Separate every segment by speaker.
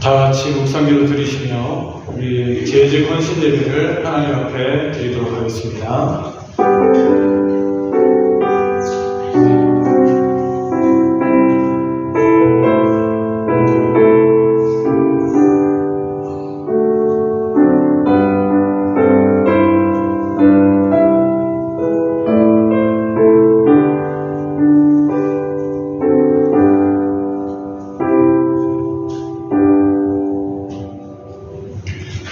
Speaker 1: 다 같이 묵상기도 드리시며 우리 재직 헌신 예배를 하나님 앞에 드리도록 하겠습니다.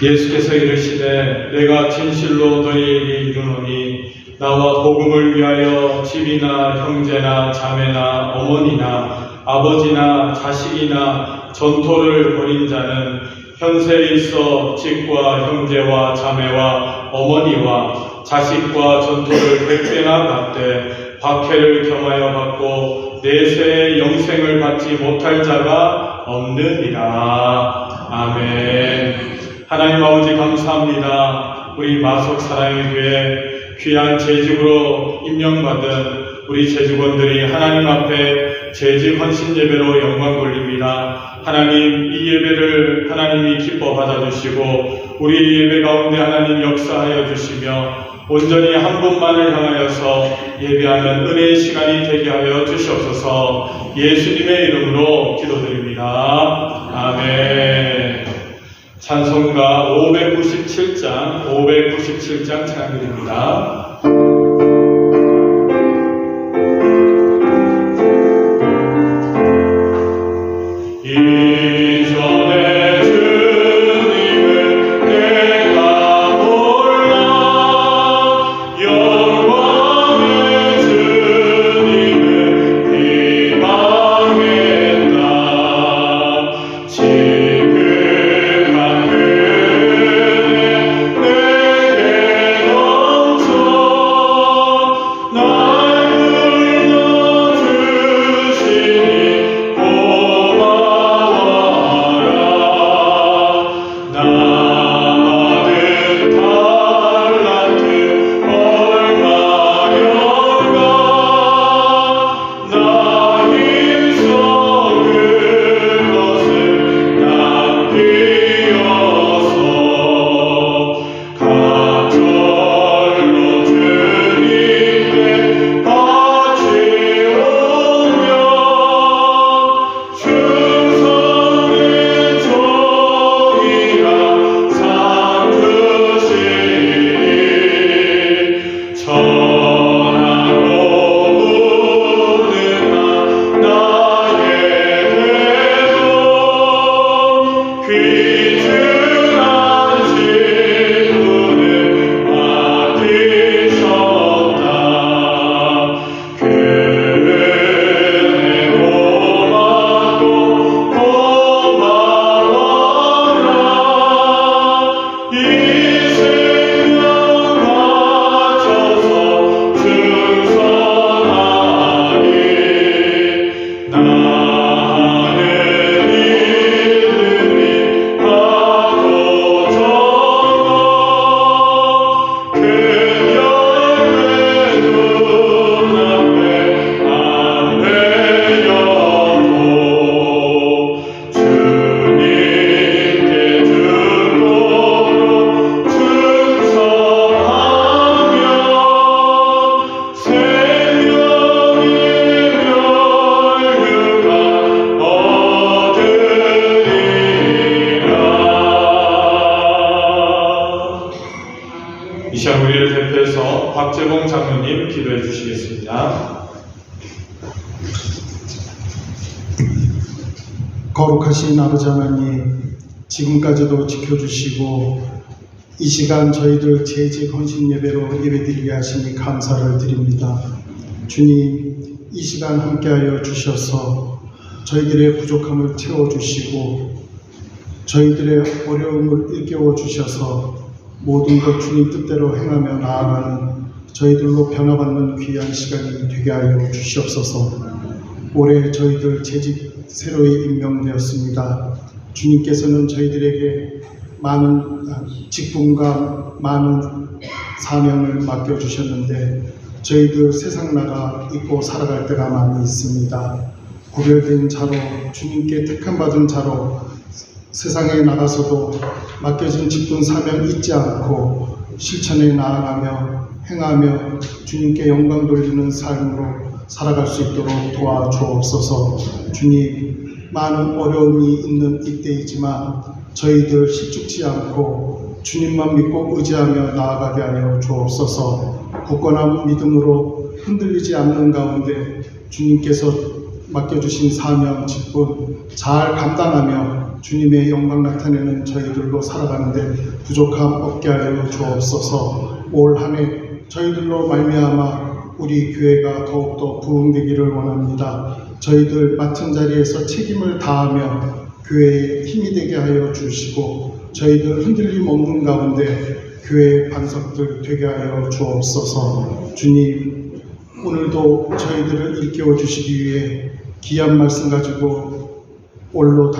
Speaker 1: 예수께서 이르시되 내가 진실로 너희에게 이르노니 나와 복음을 위하여 집이나 형제나 자매나 어머니나 아버지나 자식이나 전토를 벌인 자는 현세에 있어 집과 형제와 자매와 어머니와 자식과 전토를 100배나 받되 박해를 겸하여 받고 내세의 영생을 받지 못할 자가 없느니라. 아멘. 하나님 아버지 감사합니다. 우리 마석 사랑의 교회 귀한 재직으로 임명받은 우리 재직원들이 하나님 앞에 재직 헌신 예배로 영광 돌립니다. 하나님, 이 예배를 하나님이 기뻐 받아주시고 우리 예배 가운데 하나님 역사하여 주시며 온전히 한 분만을 향하여서 예배하는 은혜의 시간이 되게 하여 주시옵소서. 예수님의 이름으로 기도드립니다. 아멘. 찬송가 597장 찬양드립니다. 이전에 주님을 내가 몰라 영광의 주님을 비방했다. 지극한 은혜 내게 넘쳐 날 불러주시니 고마워라. 나 받은 달란트 얼마련가 나 힘써 그것을 낭비어서 가절로 주님께 바치오며 충성의 종이라 삼으시니 전하고 무능한 나의 대도 귀중한 직분을 맡기셨다. 그 은혜 고맙고 고마워라. 이 생명 바쳐서 충성하니 나는 일들이 하도 적어 큰 열매 눈앞에 안 내려도 주님께 죽도록 충성하며 생명의 멸류관 얻으리라. 이 시간 우리를 대표해서 박재봉 장로님 기도해 주시겠습니다.
Speaker 2: 거룩하신 아버지 하나님, 지금까지도 지켜주시고 이 시간 저희들 재직 헌신 예배로 예배드리게 하시니 감사를 드립니다. 주님, 이 시간 함께하여 주셔서 저희들의 부족함을 채워주시고 저희들의 어려움을 일깨워 주셔서 모든 것 주님 뜻대로 행하며 나아가는 저희들로 변화받는 귀한 시간이 되게 하여 주시옵소서. 올해 저희들 재직 새로이 임명되었습니다. 주님께서는 저희들에게 많은 직분과 많은 사명을 맡겨주셨는데 저희들 세상 나가 잊고 살아갈 때가 많이 있습니다. 구별된 자로 주님께 택함받은 자로 세상에 나가서도 맡겨진 직분 사명 잊지 않고 실천에 나아가며 행하며 주님께 영광 돌리는 삶으로 살아갈 수 있도록 도와주옵소서. 주님, 많은 어려움이 있는 이때이지만 저희들 실축지 않고 주님만 믿고 의지하며 나아가게 하여 주옵소서. 굳건한 믿음으로 흔들리지 않는 가운데 주님께서 맡겨주신 사명, 직분 잘 감당하며 주님의 영광 나타내는 저희들로 살아가는데 부족함 없게 하여 주옵소서. 올 한 해 저희들로 말미암아 우리 교회가 더욱더 부흥되기를 원합니다. 저희들 맡은 자리에서 책임을 다하며 교회에 힘이 되게 하여 주시고 저희들 흔들림 없는 가운데 교회의 반석들 되게 하여 주옵소서. 주님, 오늘도 저희들을 일깨워 주시기 위해 귀한 말씀 가지고 원로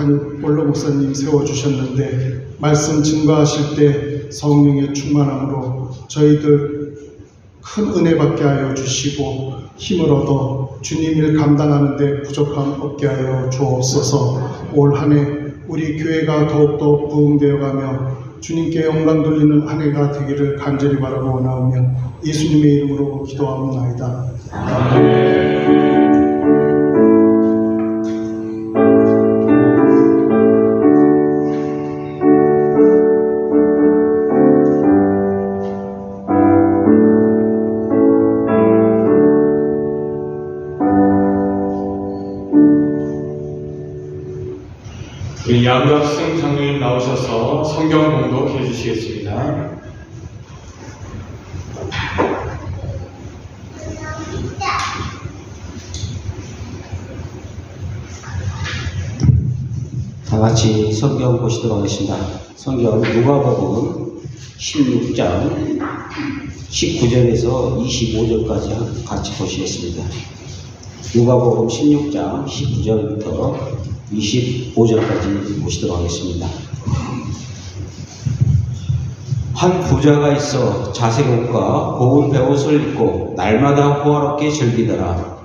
Speaker 2: 목사님 세워주셨는데 말씀 증거하실 때 성령의 충만함으로 저희들 큰 은혜 받게 하여 주시고 힘을 얻어 주님 일 감당하는 데 부족함 없게 하여 주옵소서. 올 한 해 우리 교회가 더욱더 부흥되어 가며 주님께 영광 돌리는 한 해가 되기를 간절히 바라고 원하오며 예수님의 이름으로 기도하옵나이다. 아멘.
Speaker 1: 우리 양갑승 장로님 나오셔서 성경 공독해 주시겠습니다.
Speaker 3: 다 같이 성경 보시도록 하겠습니다. 성경 누가복음 16장 19절에서 25절까지 같이 보시겠습니다. 누가복음 16장 19절부터 25절까지 보시도록 하겠습니다. 한 부자가 있어 자색 옷과 고운 베옷을 입고 날마다 호화롭게 즐기더라.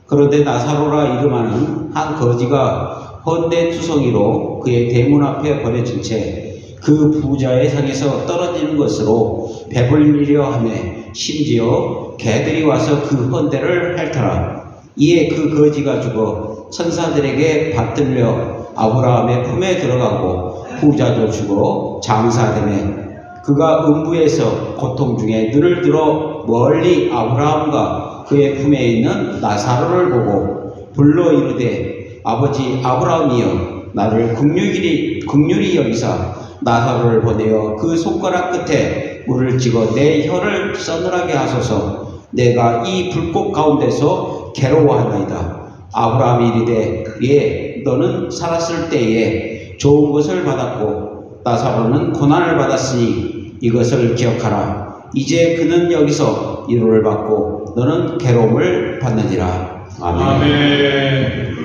Speaker 3: 그런데 나사로라 이름하는 한 거지가 헌데 투성이로 그의 대문 앞에 버려진 채 그 부자의 상에서 떨어지는 것으로 배불리려 하며 심지어 개들이 와서 그 헌데를 핥더라. 이에 그 거지가 죽어 천사들에게 받들려 아브라함의 품에 들어가고 부자도 죽어 장사되매 그가 음부에서 고통 중에 눈을 들어 멀리 아브라함과 그의 품에 있는 나사로를 보고 불러 이르되 아버지 아브라함이여 나를 긍휼히 여기사 나사로를 보내어 그 손가락 끝에 물을 찍어 내 혀를 서늘하게 하소서. 내가 이 불꽃 가운데서 괴로워하나이다. 아브라함이 이르되 예 너는 살았을 때에 좋은 것을 받았고 나사로는 고난을 받았으니 이것을 기억하라. 이제 그는 여기서 위로를 받고 너는 괴로움을 받느니라. 아멘.
Speaker 1: 아멘.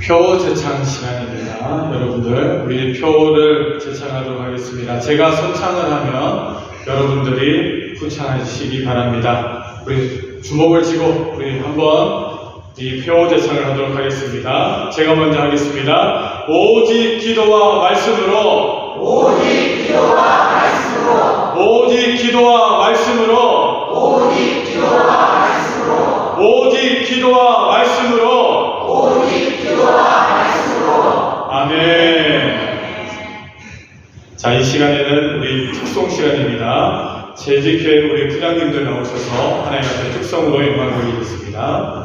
Speaker 1: 표 제창 시간입니다. 여러분들 우리 표를 제창하도록 하겠습니다. 제가 선창을 하면 여러분들이 후창해 주시기 바랍니다. 우리 주먹을 쥐고 우리 한번 이 표 제창을 하도록 하겠습니다. 제가 먼저 하겠습니다. 오직 기도와 말씀으로
Speaker 4: 오직 기도와 말씀으로
Speaker 1: 오직 기도와 말씀으로
Speaker 4: 오직 기도와 말씀으로
Speaker 1: 오직 기도와 말씀으로
Speaker 4: 오직 기도와 말씀으로
Speaker 1: 아멘. 자, 이 시간에는 우리 특송 시간입니다. 재직교회 우리 부장님들 나오셔서 하나님 앞에 특성으로 영광 돌리겠습니다.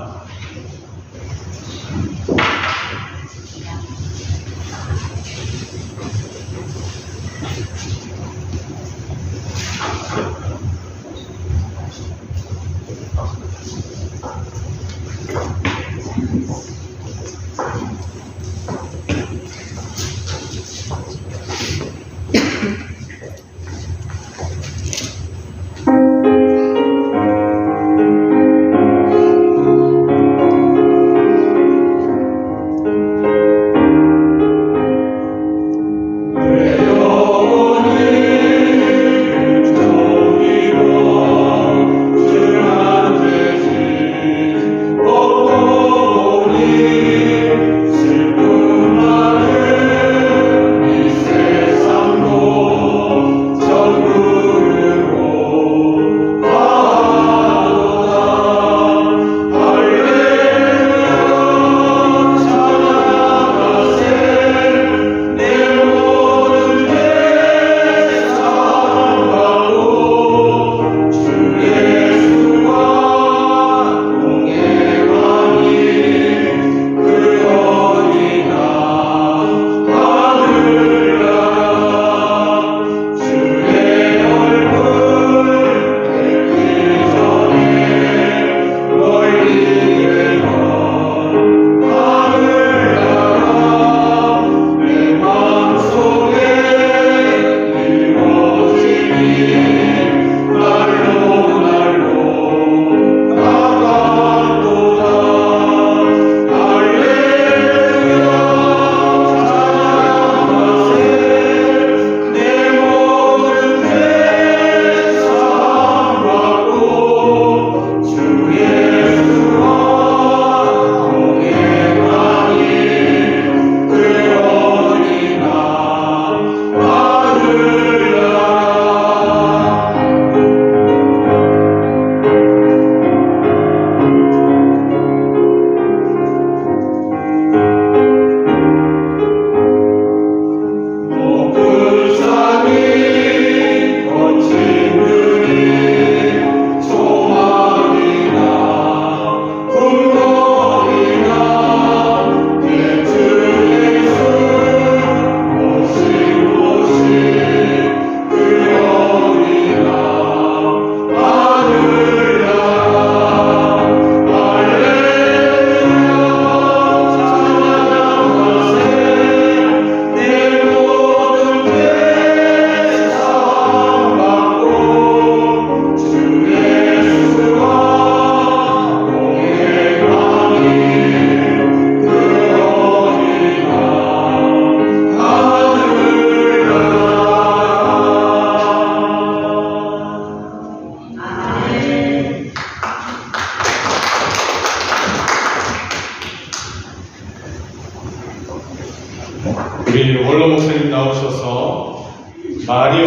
Speaker 1: 말이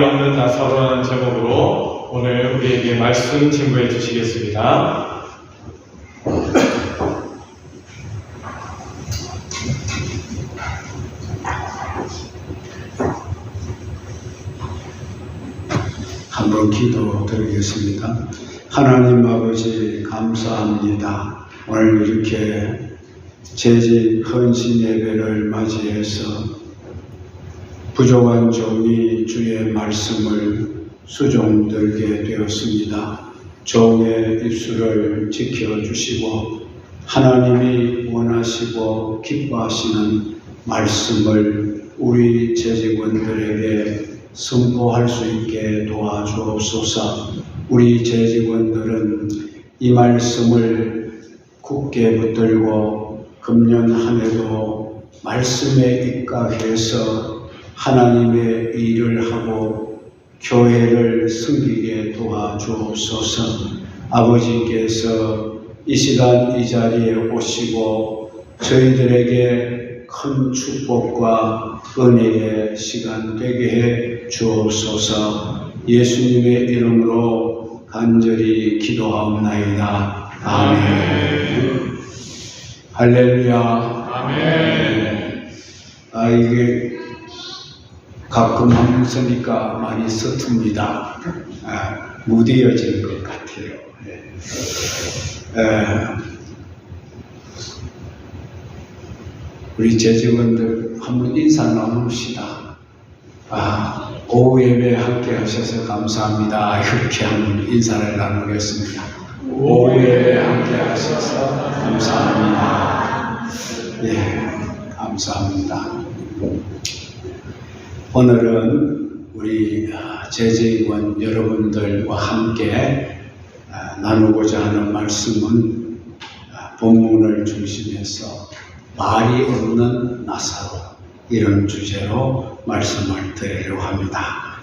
Speaker 1: 없는 나사로라는 제목으로 오늘 우리에게 말씀 증거해 주시겠습니다.
Speaker 5: 한번 기도 드리겠습니다. 하나님 아버지 감사합니다. 오늘 이렇게 재직 헌신 예배를 맞이해서 부족한 종이 주의 말씀을 수종들게 되었습니다. 종의 입술을 지켜주시고 하나님이 원하시고 기뻐하시는 말씀을 우리 재직원들에게 선포할 수 있게 도와주옵소서. 우리 재직원들은 이 말씀을 굳게 붙들고 금년 한 해도 말씀에 입각해서 하나님의 일을 하고 교회를 섬기게 도와주옵소서. 아버지께서 이 시간 이 자리에 오시고 저희들에게 큰 축복과 은혜의 시간 되게 해 주옵소서. 예수님의 이름으로 간절히 기도하옵나이다. 아멘. 할렐루야.
Speaker 1: 아멘.
Speaker 5: 이게 가끔 한번 쓰니까 많이 서툽니다. 무뎌지는 것 같아요. 우리 재직원들 한번 인사 나눕시다. 오후 예배 함께 하셔서 감사합니다. 이렇게 한번 인사를 나누겠습니다. 오후 예배 함께 하셔서 감사합니다. 감사합니다. 오늘은 우리 재직원 여러분들과 함께 나누고자 하는 말씀은 본문을 중심해서 말이 없는 나사로, 이런 주제로 말씀을 드리려고 합니다.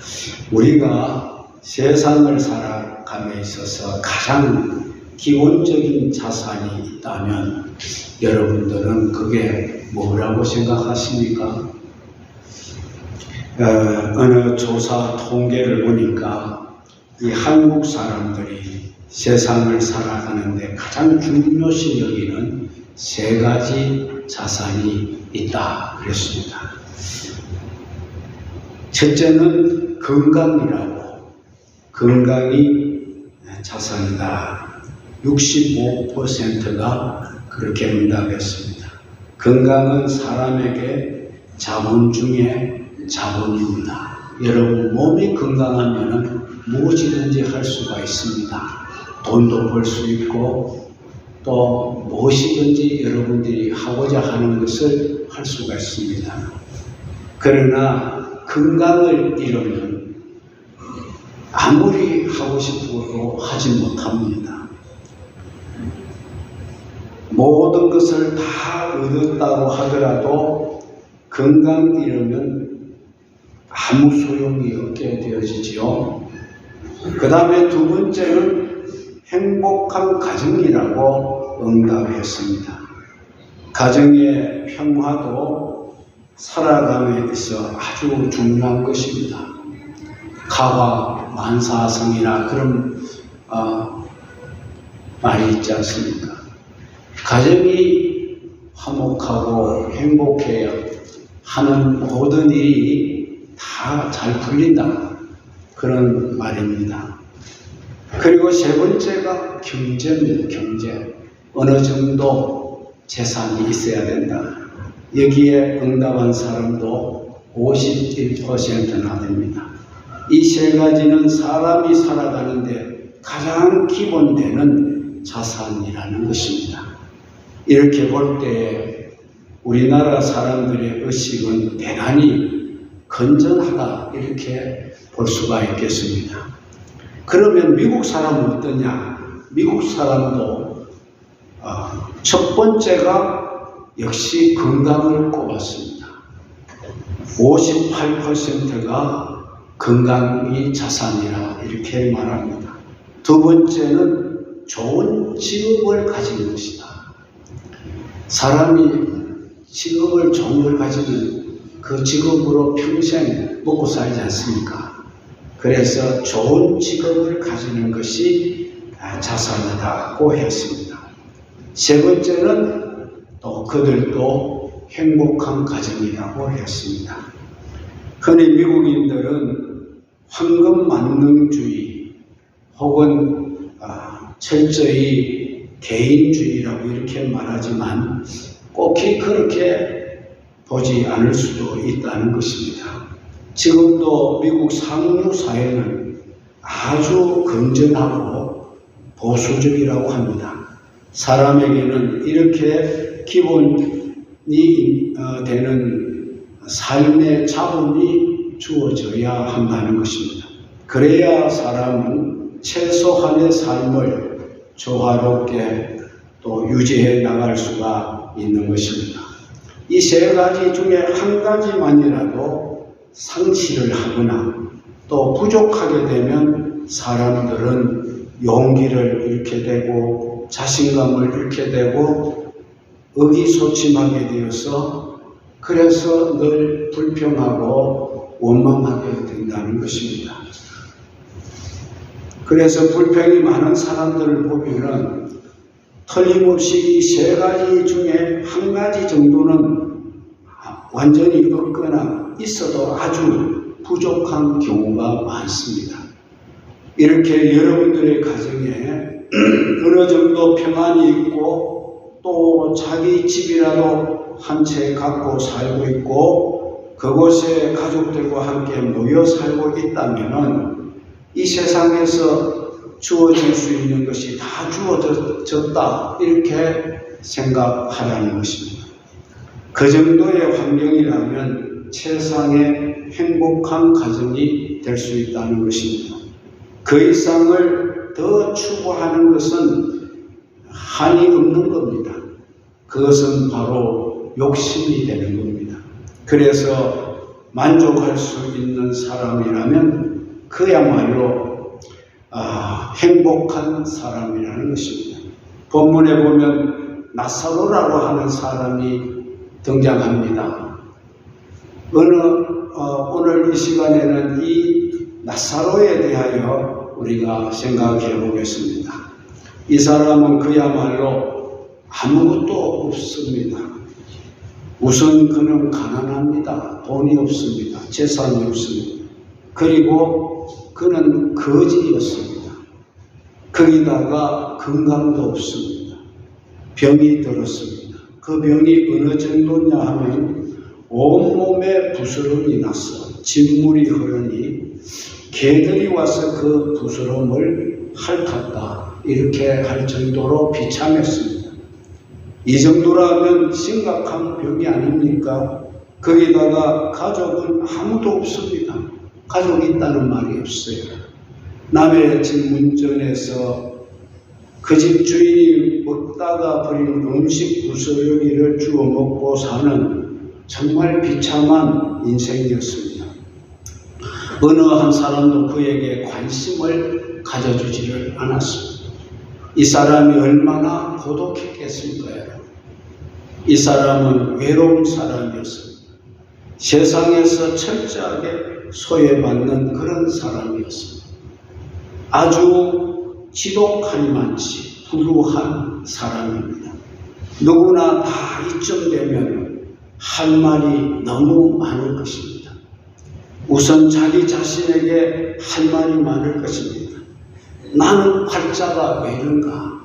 Speaker 5: 우리가 세상을 살아감에 있어서 가장 기본적인 자산이 있다면 여러분들은 그게 뭐라고 생각하십니까? 어느 조사 통계를 보니까 이 한국 사람들이 세상을 살아가는데 가장 중요시 여기는 3가지 자산이 있다 그랬습니다. 첫째는 건강이라고, 건강이 자산이다. 65%가 그렇게 응답했습니다. 건강은 사람에게 자본 중에 자본입니다. 여러분, 몸이 건강하면 무엇이든지 할 수가 있습니다. 돈도 벌 수 있고 또 무엇이든지 여러분들이 하고자 하는 것을 할 수가 있습니다. 그러나 건강을 잃으면 아무리 하고 싶어도 하지 못합니다. 모든 것을 다 얻었다고 하더라도 건강 잃으면 아무 소용이 없게 되어지지요. 그 다음에 2번째는 행복한 가정이라고 응답했습니다. 가정의 평화도 살아감에 있어 아주 중요한 것입니다. 가화 만사성이나 그런 말이 있지 않습니까? 가정이 화목하고 행복해야 하는 모든 일이 다 잘 풀린다, 그런 말입니다. 그리고 3번째가 경제입니다. 경제. 어느 정도 재산이 있어야 된다. 여기에 응답한 사람도 51%나 됩니다. 이 3가지는 사람이 살아가는데 가장 기본되는 자산이라는 것입니다. 이렇게 볼 때 우리나라 사람들의 의식은 대단히 건전하다, 이렇게 볼 수가 있겠습니다. 그러면 미국 사람은 어떠냐? 미국 사람도 첫 번째가 역시 건강을 꼽았습니다. 58%가 건강이 자산이라 이렇게 말합니다. 2번째는 좋은 직업을 가진 것이다. 사람이 직업을 좋은 걸 가지면 그 직업으로 평생 먹고 살지 않습니까? 그래서 좋은 직업을 가지는 것이 자산이다고 했습니다. 세 번째는 또 그들도 행복한 가정이라고 했습니다. 흔히 미국인들은 황금 만능주의 혹은 철저히 개인주의라고 이렇게 말하지만 꼭히 그렇게 보지 않을 수도 있다는 것입니다. 지금도 미국 상류 사회는 아주 건전하고 보수적이라고 합니다. 사람에게는 이렇게 기본이 되는 삶의 자본이 주어져야 한다는 것입니다. 그래야 사람은 최소한의 삶을 조화롭게 또 유지해 나갈 수가 있는 것입니다. 이 세 가지 중에 한 가지만이라도 상실을 하거나 또 부족하게 되면 사람들은 용기를 잃게 되고 자신감을 잃게 되고 의기소침하게 되어서 그래서 늘 불평하고 원망하게 된다는 것입니다. 그래서 불평이 많은 사람들을 보면은 틀림없이 이 세 가지 중에 한 가지 정도는 완전히 없거나 있어도 아주 부족한 경우가 많습니다. 이렇게 여러분들의 가정에 어느 정도 평안이 있고 또 자기 집이라도 한 채 갖고 살고 있고 그곳에 가족들과 함께 모여 살고 있다면은 이 세상에서 주어질 수 있는 것이 다 주어졌다 이렇게 생각하라는 것입니다. 그 정도의 환경이라면 세상에 행복한 가정이 될 수 있다는 것입니다. 그 이상을 더 추구하는 것은 한이 없는 겁니다. 그것은 바로 욕심이 되는 겁니다. 그래서 만족할 수 있는 사람이라면 그야말로 행복한 사람이라는 것입니다. 본문에 보면 나사로라고 하는 사람이 등장합니다. 오늘 이 시간에는 이 나사로에 대하여 우리가 생각해 보겠습니다. 이 사람은 그야말로 아무것도 없습니다. 우선 그는 가난합니다. 돈이 없습니다. 재산이 없습니다. 그리고 그는 거지였습니다. 거기다가 건강도 없습니다. 병이 들었습니다. 그 병이 어느 정도냐 하면 온몸에 부스럼이 나서 진물이 흐르니 개들이 와서 그 부스럼을 핥았다 이렇게 할 정도로 비참했습니다. 이 정도라면 심각한 병이 아닙니까? 거기다가 가족은 아무도 없습니다. 가족이 있다는 말이 없어요. 남의 집 문전에서 그 집 주인이 먹다가 버린 음식 부스러기를 주워 먹고 사는 정말 비참한 인생이었습니다. 어느 한 사람도 그에게 관심을 가져주지를 않았습니다. 이 사람이 얼마나 고독했겠습니까? 이 사람은 외로운 사람이었습니다. 세상에서 철저하게 소외받는 그런 사람이었습니다. 아주 지독하니만치 불우한 사람입니다. 누구나 다 이쯤 되면 할 말이 너무 많을 것입니다. 우선 자기 자신에게 할 말이 많을 것입니다. 나는 팔자가 왜 이런가?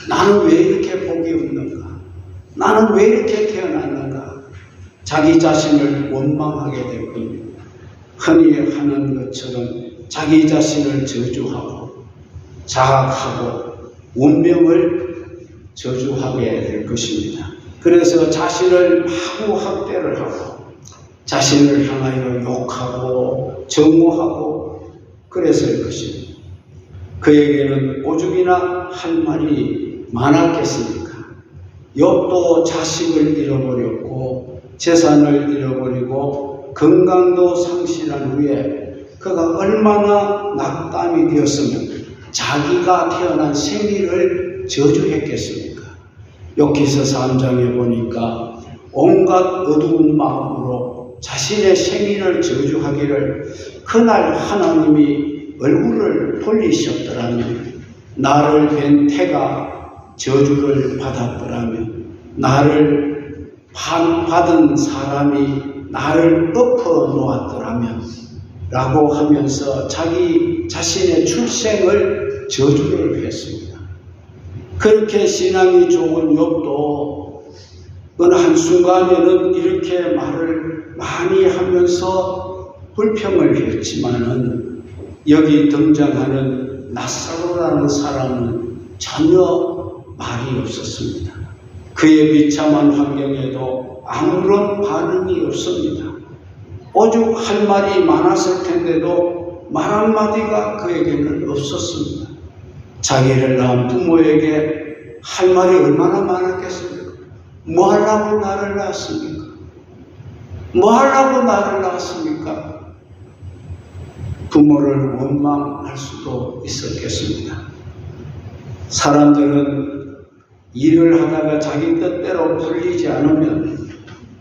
Speaker 5: 나는 왜 이렇게 복이 없는가? 나는 왜 이렇게 태어났는가? 자기 자신을 원망하게 될 겁니다. 흔히 하는 것처럼 자기 자신을 저주하고 자학하고 운명을 저주하게 될 것입니다. 그래서 자신을 마구 학대를 하고 자신을 향하여 욕하고 정오하고 그랬을 것입니다. 그에게는 오죽이나 할 말이 많았겠습니까? 욥도 자식을 잃어버렸고 재산을 잃어버리고 건강도 상실한 후에 그가 얼마나 낙담이 되었으면 자기가 태어난 생일을 저주했겠습니까? 욥기서 3장에 보니까 온갖 어두운 마음으로 자신의 생일을 저주하기를 그날 하나님이 얼굴을 돌리셨더라면 나를 뵌 태가 저주를 받았더라면 나를 받은 사람이 나를 엎어 놓았더라면 라고 하면서 자기 자신의 출생을 저주를 했습니다. 그렇게 신앙이 좋은 욥도 어느 한순간에는 이렇게 말을 많이 하면서 불평을 했지만은 여기 등장하는 나사로라는 사람은 전혀 말이 없었습니다. 그의 비참한 환경에도 아무런 반응이 없습니다. 오죽 할 말이 많았을 텐데도 말 한마디가 그에게는 없었습니다. 자기를 낳은 부모에게 할 말이 얼마나 많았겠습니까? 뭐 하려고 나를 낳았습니까? 뭐 하려고 나를 낳았습니까? 부모를 원망할 수도 있었겠습니다. 사람들은 일을 하다가 자기 뜻대로 풀리지 않으면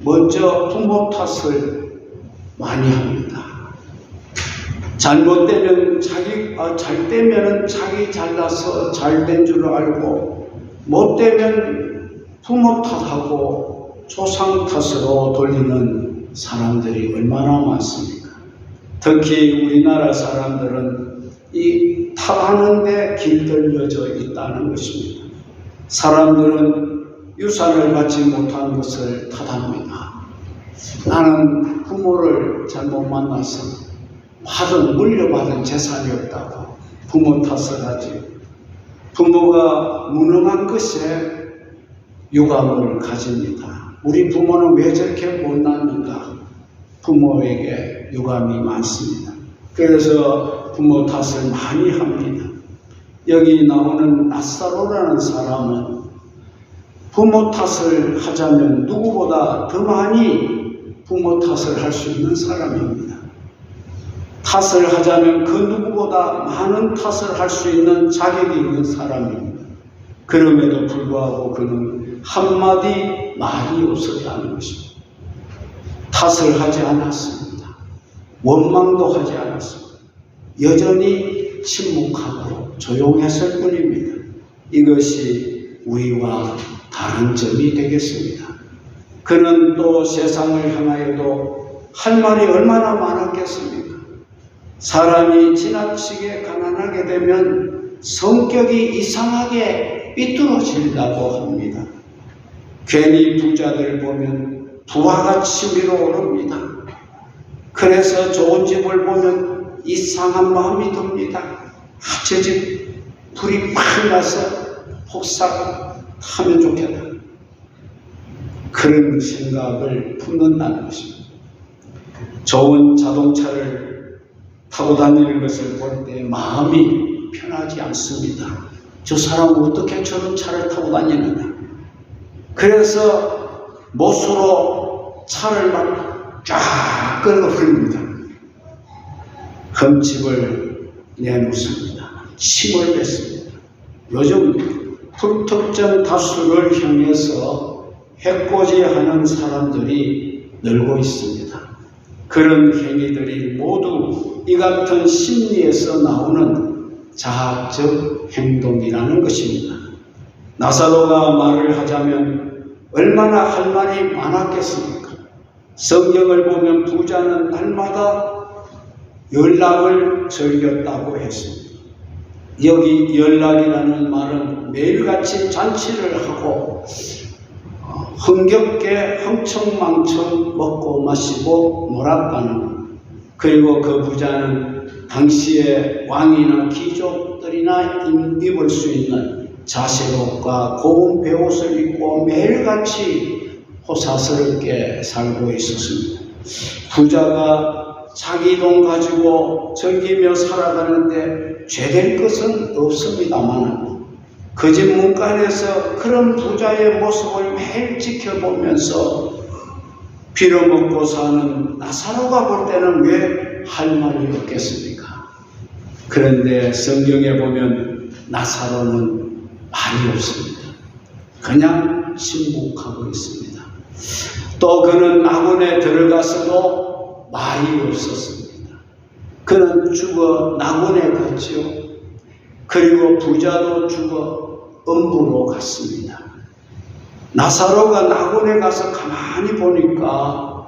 Speaker 5: 먼저 부모 탓을 많이 합니다. 잘못되면 잘 되면은 자기 잘나서 잘 된 줄 알고 못 되면 부모 탓하고 조상 탓으로 돌리는 사람들이 얼마나 많습니까? 특히 우리나라 사람들은 이 탓하는 데 길들여져 있다는 것입니다. 사람들은 유산을 받지 못한 것을 탓합니다. 나는 부모를 잘못 만나서 물려받은 재산이 없다고 부모 탓을 하지. 부모가 무능한 것에 유감을 가집니다. 우리 부모는 왜 저렇게 못났는가? 부모에게 유감이 많습니다. 그래서 부모 탓을 많이 합니다. 여기 나오는 나사로라는 사람은 부모 탓을 하자면 누구보다 더 많이 부모 탓을 할 수 있는 사람입니다. 탓을 하자면 그 누구보다 많은 탓을 할 수 있는 자격이 있는 사람입니다. 그럼에도 불구하고 그는 한마디 말이 없었다는 것입니다. 탓을 하지 않았습니다. 원망도 하지 않았습니다. 여전히 침묵하고 조용했을 뿐입니다. 이것이 우리와 다른 점이 되겠습니다. 그는 또 세상을 향하여도 할 말이 얼마나 많았겠습니까? 사람이 지나치게 가난하게 되면 성격이 이상하게 삐뚤어진다고 합니다. 괜히 부자들 보면 부하가 치밀어 오릅니다. 그래서 좋은 집을 보면 이상한 마음이 듭니다. 저 집 불이 팍 나서 폭삭하면 좋겠다. 그런 생각을 품는다는 것입니다. 좋은 자동차를 타고 다니는 것을 볼 때 마음이 편하지 않습니다. 저 사람은 어떻게 저런 차를 타고 다니느냐. 그래서 못으로 차를 막 쫙 끌어버립니다. 흠집을 내놓습니다. 침을 뱉습니다. 요즘 불특정 다수를 향해서 해코지하는 사람들이 늘고 있습니다. 그런 행위들이 모두 이 같은 심리에서 나오는 자학적 행동이라는 것입니다. 나사로가 말을 하자면 얼마나 할 말이 많았겠습니까? 성경을 보면 부자는 날마다 연락을 즐겼다고 했습니다. 여기 연락이라는 말은 매일같이 잔치를 하고 흥겹게 흥청망청 먹고 마시고 놀았다는, 그리고 그 부자는 당시에 왕이나 귀족들이나 입을 수 있는 자색옷과 고운 베옷을 입고 매일같이 호사스럽게 살고 있었습니다. 부자가 자기 돈 가지고 즐기며 살아가는데 죄될 것은 없습니다만 그 집 문간에서 그런 부자의 모습을 매일 지켜보면서 빌어먹고 사는 나사로가 볼 때는 왜 할 말이 없겠습니까? 그런데 성경에 보면 나사로는 말이 없습니다. 그냥 침묵하고 있습니다. 또 그는 낙원에 들어가서도 말이 없었습니다. 그는 죽어 낙원에 갔지요. 그리고 부자도 죽어 음부로 갔습니다. 나사로가 낙원에 가서 가만히 보니까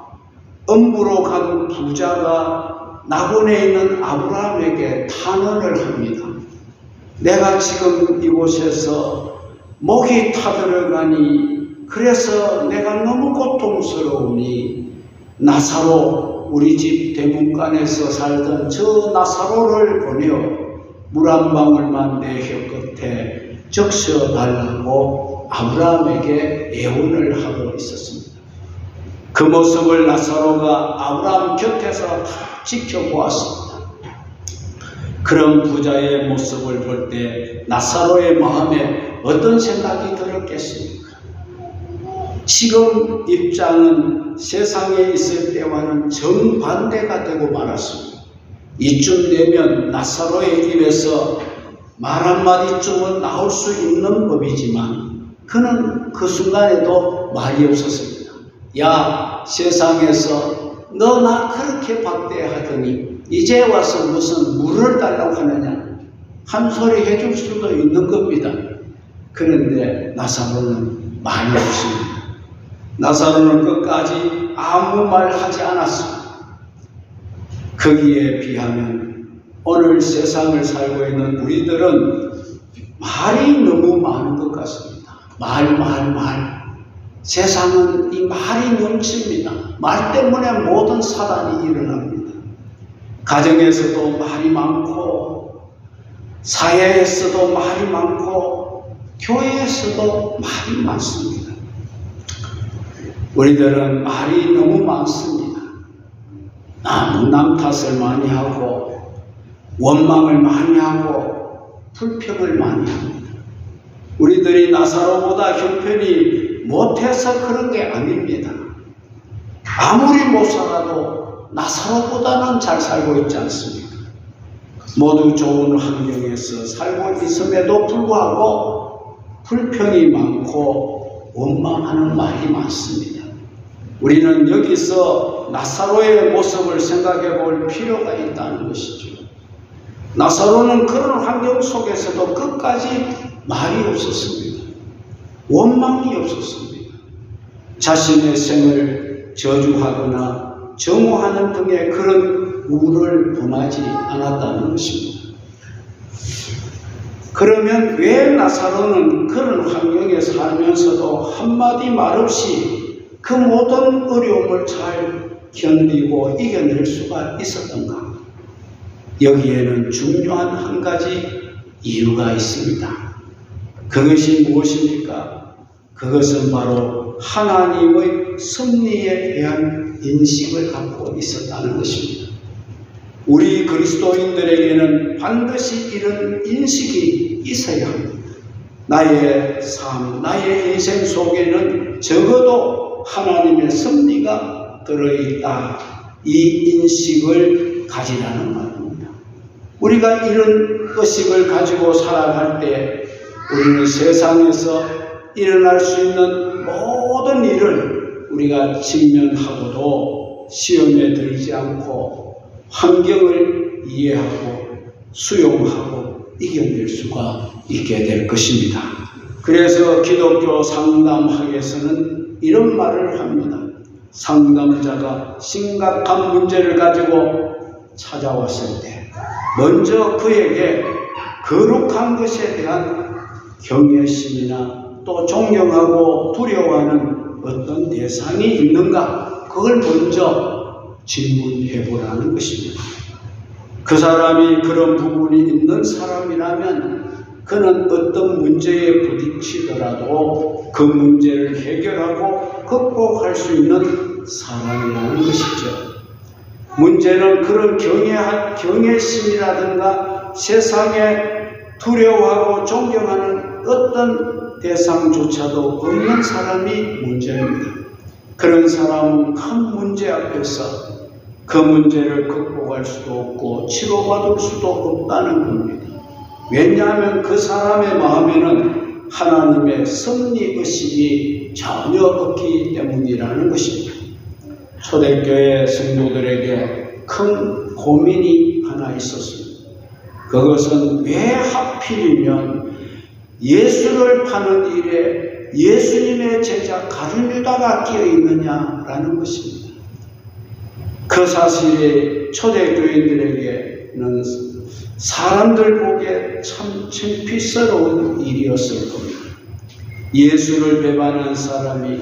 Speaker 5: 음부로 간 부자가 낙원에 있는 아브라함에게 탄원을 합니다. 내가 지금 이곳에서 목이 타들어가니 그래서 내가 너무 고통스러우니 나사로 우리 집 대문간에서 살던 저 나사로를 보내어 물 한 방울만 내 혀끝에 적셔달라고 아브라함에게 애원을 하고 있었습니다. 그 모습을 나사로가 아브라함 곁에서 다 지켜보았습니다. 그런 부자의 모습을 볼 때 나사로의 마음에 어떤 생각이 들었겠습니까? 지금 입장은 세상에 있을 때와는 정반대가 되고 말았습니다. 이쯤 되면 나사로의 입에서 말 한마디쯤은 나올 수 있는 법이지만 그는 그 순간에도 말이 없었습니다. 야, 세상에서 너 나 그렇게 박대하더니 이제 와서 무슨 물을 달라고 하느냐 한 소리 해줄 수도 있는 겁니다. 그런데 나사로는 말이 없습니다. 나사로는 끝까지 아무 말 하지 않았습니다. 거기에 비하면 오늘 세상을 살고 있는 우리들은 말이 너무 많은 것 같습니다. 말. 세상은 이 말이 넘칩니다. 말 때문에 모든 사단이 일어납니다. 가정에서도 말이 많고, 사회에서도 말이 많고, 교회에서도 말이 많습니다. 우리들은 말이 너무 많습니다. 남 탓을 많이 하고 원망을 많이 하고 불평을 많이 합니다. 우리들이 나사로보다 형편이 못해서 그런 게 아닙니다. 아무리 못 살아도 나사로보다는 잘 살고 있지 않습니까? 모두 좋은 환경에서 살고 있음에도 불구하고 불평이 많고 원망하는 말이 많습니다. 우리는 여기서 나사로의 모습을 생각해 볼 필요가 있다는 것이죠. 나사로는 그런 환경 속에서도 끝까지 말이 없었습니다. 원망이 없었습니다. 자신의 생을 저주하거나 정오하는 등의 그런 우를 범하지 않았다는 것입니다. 그러면 왜 나사로는 그런 환경에 살면서도 한마디 말 없이 그 모든 어려움을 잘 견디고 이겨낼 수가 있었던가? 여기에는 중요한 한 가지 이유가 있습니다. 그것이 무엇입니까? 그것은 바로 하나님의 섭리에 대한 인식을 갖고 있었다는 것입니다. 우리 그리스도인들에게는 반드시 이런 인식이 있어야 합니다. 나의 삶, 나의 인생 속에는 적어도 하나님의 섭리가 들어있다. 이 인식을 가지라는 말입니다. 우리가 이런 의식을 가지고 살아갈 때 우리는 세상에서 일어날 수 있는 모든 일을 우리가 직면하고도 시험에 들지 않고 환경을 이해하고 수용하고 이겨낼 수가 있게 될 것입니다. 그래서 기독교 상담학에서는 이런 말을 합니다. 상담자가 심각한 문제를 가지고 찾아왔을 때 먼저 그에게 거룩한 것에 대한 경외심이나 또 존경하고 두려워하는 어떤 대상이 있는가, 그걸 먼저 질문해 보라는 것입니다. 그 사람이 그런 부분이 있는 사람이라면 그는 어떤 문제에 부딪히더라도 그 문제를 해결하고 극복할 수 있는 사람이라는 것이죠. 문제는 그런 경외심이라든가 세상에 두려워하고 존경하는 어떤 대상조차도 없는 사람이 문제입니다. 그런 사람은 큰 문제 앞에서 그 문제를 극복할 수도 없고 치료받을 수도 없다는 겁니다. 왜냐하면 그 사람의 마음에는 하나님의 섭리의식이 전혀 없기 때문이라는 것입니다. 초대교회 성도들에게 큰 고민이 하나 있었습니다. 그것은 왜 하필이면 예수를 파는 일에 예수님의 제자 가룟유다가 끼어 있느냐라는 것입니다. 그 사실이 초대교인들에게는 사람들 보기에 참 창피스러운 일이었을 겁니다. 예수를 배반한 사람이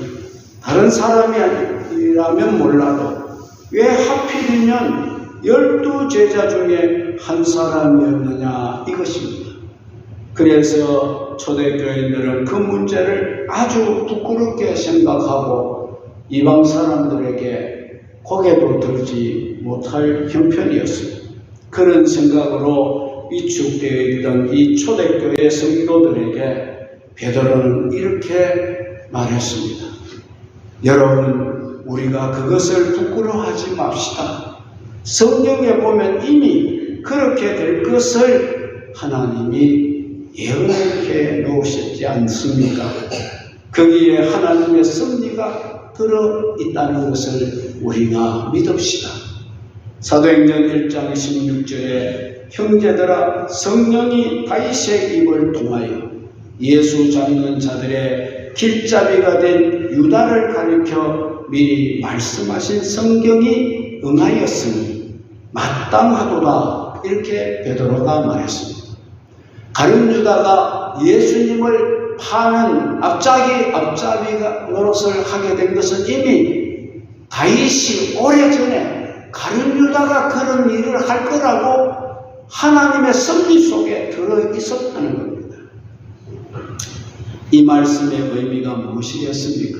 Speaker 5: 다른 사람이 아니라면 몰라도 왜 하필이면 12 제자 중에 한 사람이었느냐 이것입니다. 그래서 초대교인들은 그 문제를 아주 부끄럽게 생각하고 이방 사람들에게 고개도 들지 못할 형편이었습니다. 그런 생각으로 위축되어 있던 이 초대교회 성도들에게 베드로는 이렇게 말했습니다. 여러분, 우리가 그것을 부끄러워하지 맙시다. 성경에 보면 이미 그렇게 될 것을 하나님이 예언해 놓으셨지 않습니까? 거기에 하나님의 섭리가 들어있다는 것을 우리가 믿읍시다. 사도행전 1장 16절에 형제들아, 성령이 다윗의 입을 통하여 예수 잡는 자들의 길잡이가 된 유다를 가리켜 미리 말씀하신 성경이 응하였으니 마땅하도다, 이렇게 베드로가 말했습니다. 가룟유다가 예수님을 파는 앞잡이 노릇을 하게 된 것은 이미 다윗이 오래전에 가룟유다가 그런 일을 할 거라고 하나님의 섭리 속에 들어 있었다는 겁니다. 이 말씀의 의미가 무엇이겠습니까?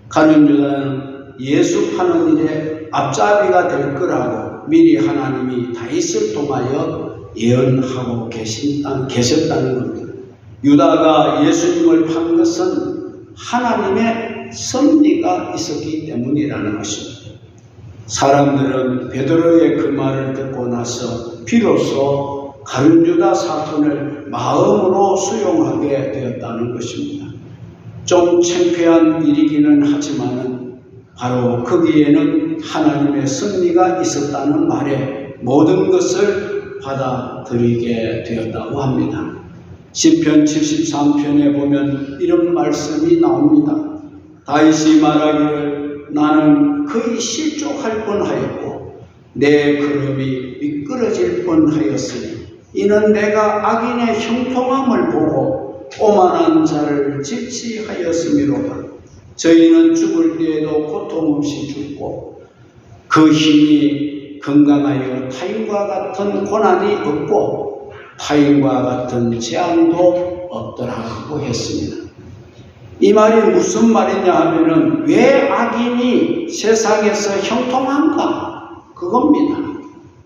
Speaker 5: 가룟유다는 예수 파는 일에 앞잡이가 될 거라고 미리 하나님이 다윗을 통하여 예언하고 계셨다는 겁니다. 유다가 예수님을 판 것은 하나님의 섭리가 있었기 때문이라는 것입니다. 사람들은 베드로의 그 말을 듣고 나서 비로소 가룟유다 사건을 마음으로 수용하게 되었다는 것입니다. 좀 창피한 일이기는 하지만은 바로 거기에는 하나님의 섭리가 있었다는 말에 모든 것을 받아들이게 되었다고 합니다. 시편 73편에 보면 이런 말씀이 나옵니다. 다윗이 말하기를 나는 거의 실족할 뻔하였고 내 걸음이 미끄러질 뻔하였으니 이는 내가 악인의 형통함을 보고 오만한 자를 질치하였음이로다. 저희는 죽을 때에도 고통 없이 죽고 그 힘이 건강하여 타인과 같은 고난이 없고 타인과 같은 재앙도 없더라고 했습니다. 이 말이 무슨 말이냐 하면은 왜 악인이 세상에서 형통한가? 그겁니다.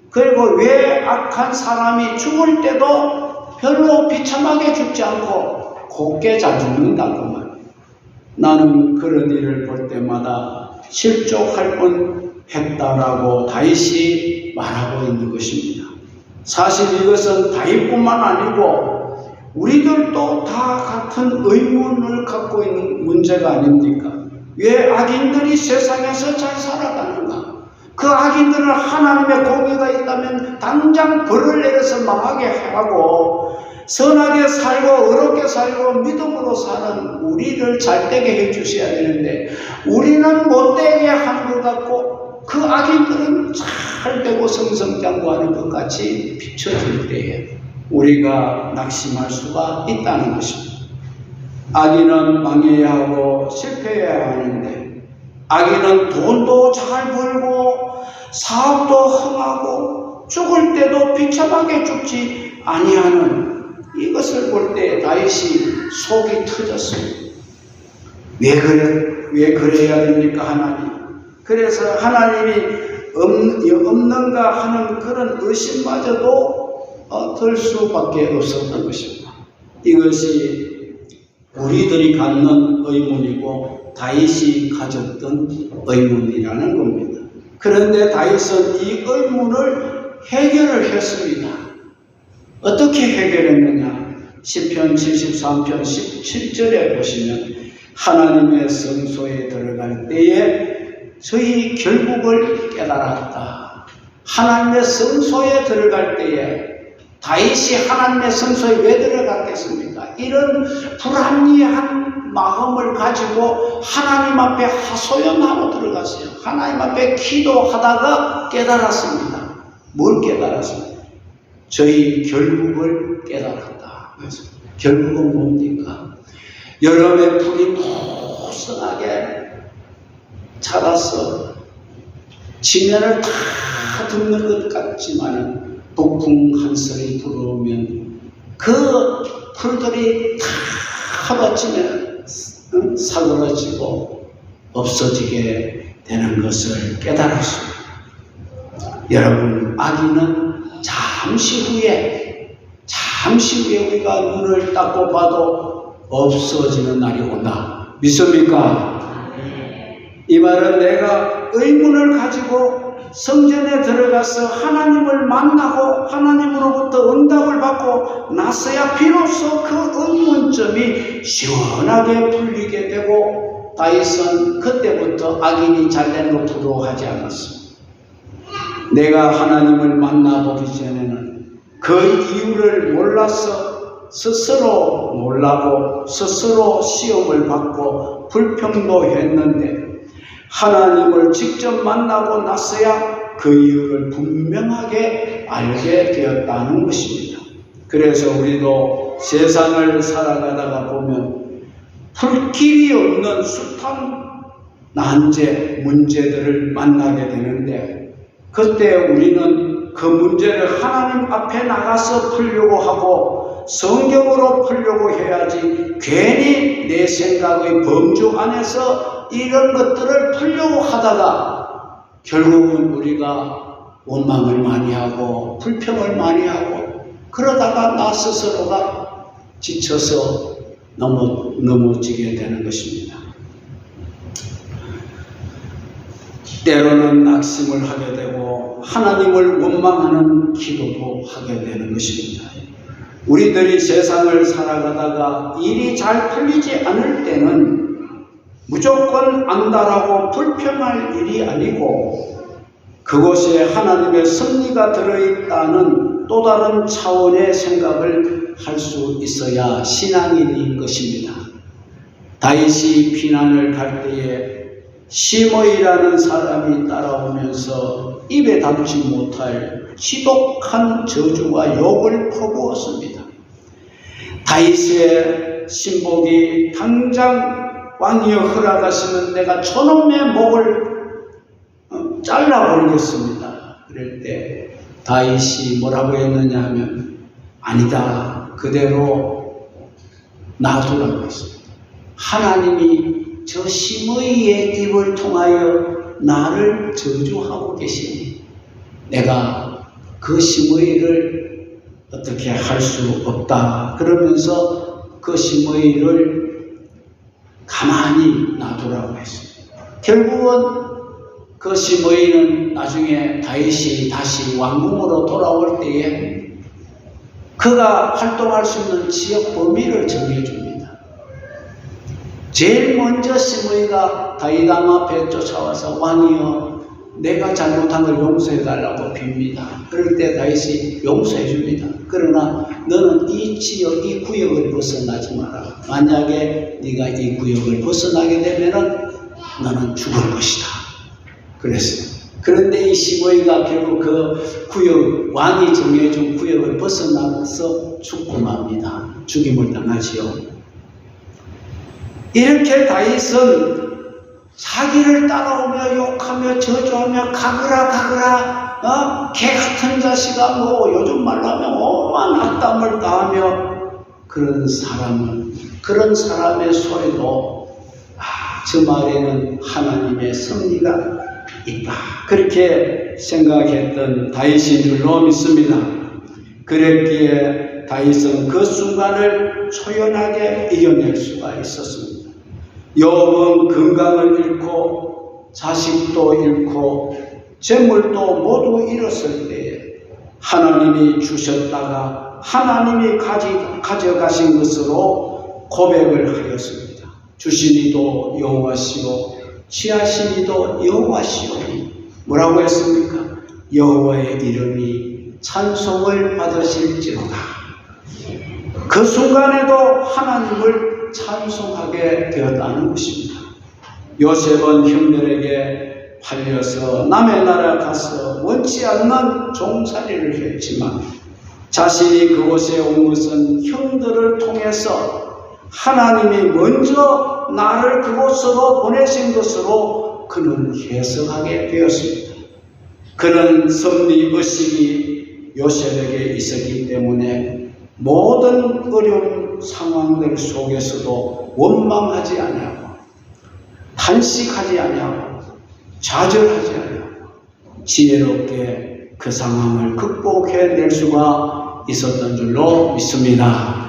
Speaker 5: 그리고 왜 악한 사람이 죽을 때도 별로 비참하게 죽지 않고 곱게 잘 죽는다고 말이에요. 나는 그런 일을 볼 때마다 실족할 뻔했다라고 다윗이 말하고 있는 것입니다. 사실 이것은 다윗뿐만 아니고 우리들도 다 같은 의문을 갖고 있는 문제가 아닙니까? 왜 악인들이 세상에서 잘 살아가는가? 그 악인들은 하나님의 공의가 있다면 당장 벌을 내려서 망하게 하고 선하게 살고 어렵게 살고 믿음으로 사는 우리를 잘되게 해주셔야 되는데 우리는 못되게 하는 것 같고 그 악인들은 잘되고 성성장구하는 것 같이 비춰질 때에 우리가 낙심할 수가 있다는 것입니다. 악인은 망해야 하고 실패해야 하는데 악인은 돈도 잘 벌고 사업도 흥하고 죽을 때도 비참하게 죽지 아니하는 이것을 볼 때 다윗이 속이 터졌습니다. 왜 그래야 됩니까 하나님? 그래서 하나님이 없는가 하는 그런 의심마저도 들 수밖에 없었던 것입니다. 이것이 우리들이 갖는 의문이고 다윗이 가졌던 의문이라는 겁니다. 그런데 다윗은 이 의문을 해결을 했습니다. 어떻게 해결했느냐? 시편 73편 17절에 보시면 하나님의 성소에 들어갈 때에 저희 결국을 깨달았다. 하나님의 성소에 들어갈 때에 다윗이 하나님의 성소에 왜 들어갔겠습니까? 이런 불합리한 마음을 가지고 하나님 앞에 하소연하고 들어갔어요. 하나님 앞에 기도하다가 깨달았습니다. 뭘 깨달았습니까? 저희 결국을 깨달았다. 그래서 결국은 뭡니까? 여름에 풀이 무성하게 자라서 지면을 다 덮는 것 같지만 북풍 한설이 불어오면 그 풀들이 다 하루아침에 사그러지고 없어지게 되는 것을 깨달았습니다. 여러분, 악인은 잠시 후에 우리가 눈을 닦고 봐도 없어지는 날이 온다. 믿습니까? 이 말은 내가 의문을 가지고 성전에 들어가서 하나님을 만나고 하나님으로부터 응답을 받고 나서야 비로소 그 의문점이 시원하게 풀리게 되고 다윗은 그때부터 악인이 잘된 거 부러워하지 않았습니다. 내가 하나님을 만나보기 전에는 그 이유를 몰라서 스스로 놀라고 스스로 시험을 받고 불평도 했는데 하나님을 직접 만나고 나서야 그 이유를 분명하게 알게 되었다는 것입니다. 그래서 우리도 세상을 살아가다가 보면 풀길이 없는 숱한 난제, 문제들을 만나게 되는데 그때 우리는 그 문제를 하나님 앞에 나가서 풀려고 하고 성경으로 풀려고 해야지 괜히 내 생각의 범주 안에서 이런 것들을 풀려고 하다가 결국은 우리가 원망을 많이 하고 불평을 많이 하고 그러다가 나 스스로가 지쳐서 넘어지게 되는 것입니다. 때로는 낙심을 하게 되고 하나님을 원망하는 기도도 하게 되는 것입니다. 우리들이 세상을 살아가다가 일이 잘 풀리지 않을 때는 무조건 안달하고 불평할 일이 아니고 그곳에 하나님의 섭리가 들어있다는 또 다른 차원의 생각을 할 수 있어야 신앙인인 것입니다. 다윗이 피난을 갈 때에 시므이라는 사람이 따라오면서 입에 담지 못할 지독한 저주와 욕을 퍼부었습니다. 다윗의 신복이 당장 왕이여 허락하시면 내가 저놈의 목을 잘라버리겠습니다. 그럴 때 다윗이 뭐라고 했느냐 하면 아니다. 그대로 놔두라고 했습니다. 하나님이 저 시므이의 입을 통하여 나를 저주하고 계시니 내가 그 시므이를 어떻게 할 수 없다. 그러면서 그 시므이를 가만히 놔두라고 했습니다. 결국은 그 시므이는 나중에 다윗이 다시 왕궁으로 돌아올 때에 그가 활동할 수 있는 지역 범위를 정해줍니다. 제일 먼저 시므이가 다윗 왕 앞에 쫓아와서 왕이여 내가 잘못한 걸 용서해달라고 빕니다. 그럴 때 다윗이 용서해 줍니다. 그러나 너는 이 지역, 이 구역을 벗어나지 마라. 만약에 네가 이 구역을 벗어나게 되면은 너는 죽을 것이다. 그랬어요. 그런데 이 시므이가 결국 그 구역, 왕이 정해준 구역을 벗어나서 죽고 맙니다. 죽임을 당하지요. 이렇게 다윗은 자기를 따라오며 욕하며 저주하며 가그라 개 같은 자식아 뭐 요즘 말로 하면 오만 악담을 다하며 그런 사람의 소리도 저 말에는 하나님의 섭리가 있다. 그렇게 생각했던 다윗인 줄로 믿습니다. 그랬기에 다윗은 그 순간을 초연하게 이겨낼 수가 있었습니다. 욥은 건강을 잃고 자식도 잃고 재물도 모두 잃었을 때에 하나님이 주셨다가 하나님이 가져가신 것으로 고백을 하였습니다. 주시니도 여호와시오 취하시니도 여호와시오니 뭐라고 했습니까? 여호와의 이름이 찬송을 받으실지로다. 그 순간에도 하나님을 찬송하게 되었다는 것입니다. 요셉은 형들에게 팔려서 남의 나라 가서 원치 않는 종살이를 했지만 자신이 그곳에 온 것은 형들을 통해서 하나님이 먼저 나를 그곳으로 보내신 것으로 그는 해석하게 되었습니다. 그런 섭리 의식이 요셉에게 있었기 때문에 모든 어려운 상황들 속에서도 원망하지 아니하고 탄식하지 아니하고 좌절하지 아니하고 지혜롭게 그 상황을 극복해낼 수가 있었던 줄로 믿습니다.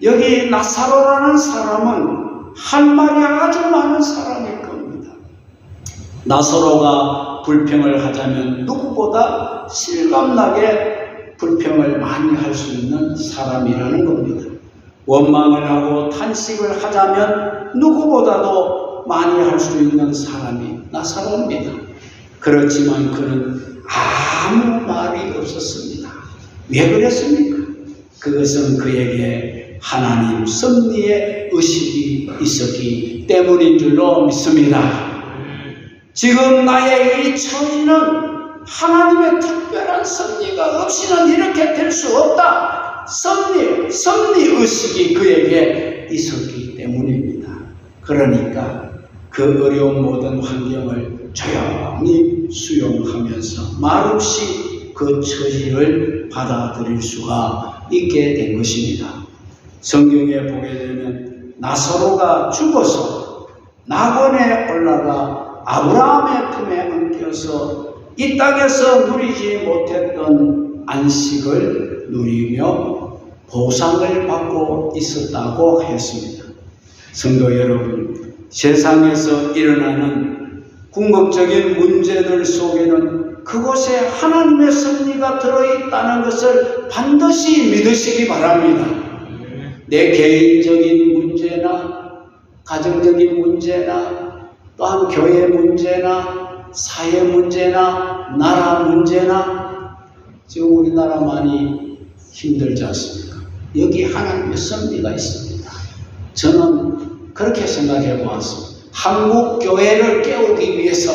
Speaker 5: 여기 나사로라는 사람은 할 말이 아주 많은 사람일 겁니다. 나사로가 불평을 하자면 누구보다 실감나게 불평을 많이 할 수 있는 사람이라는 겁니다. 원망을 하고 탄식을 하자면 누구보다도 많이 할 수 있는 사람이 나사로입니다. 그렇지만 그는 아무 말이 없었습니다. 왜 그랬습니까? 그것은 그에게 하나님 섭리의 의식이 있었기 때문인 줄로 믿습니다. 지금 나의 이 처지는 하나님의 특별한 섭리가 없이는 이렇게 될 수 없다. 섭리 의식이 그에게 있었기 때문입니다. 그러니까 그 어려운 모든 환경을 조용히 수용하면서 말없이 그 처지를 받아들일 수가 있게 된 것입니다. 성경에 보게 되면 나사로가 죽어서 낙원에 올라가 아브라함의 품에 안겨서 이 땅에서 누리지 못했던 안식을 누리며 보상을 받고 있었다고 했습니다. 성도 여러분, 세상에서 일어나는 궁극적인 문제들 속에는 그곳에 하나님의 섭리가 들어있다는 것을 반드시 믿으시기 바랍니다. 내 개인적인 문제나 가정적인 문제나 또한 교회 문제나 사회 문제나 나라 문제나 지금 우리나라 많이 힘들지 않습니까? 여기 하나님의 섭리가 있습니다. 저는 그렇게 생각해 보았습니다. 한국 교회를 깨우기 위해서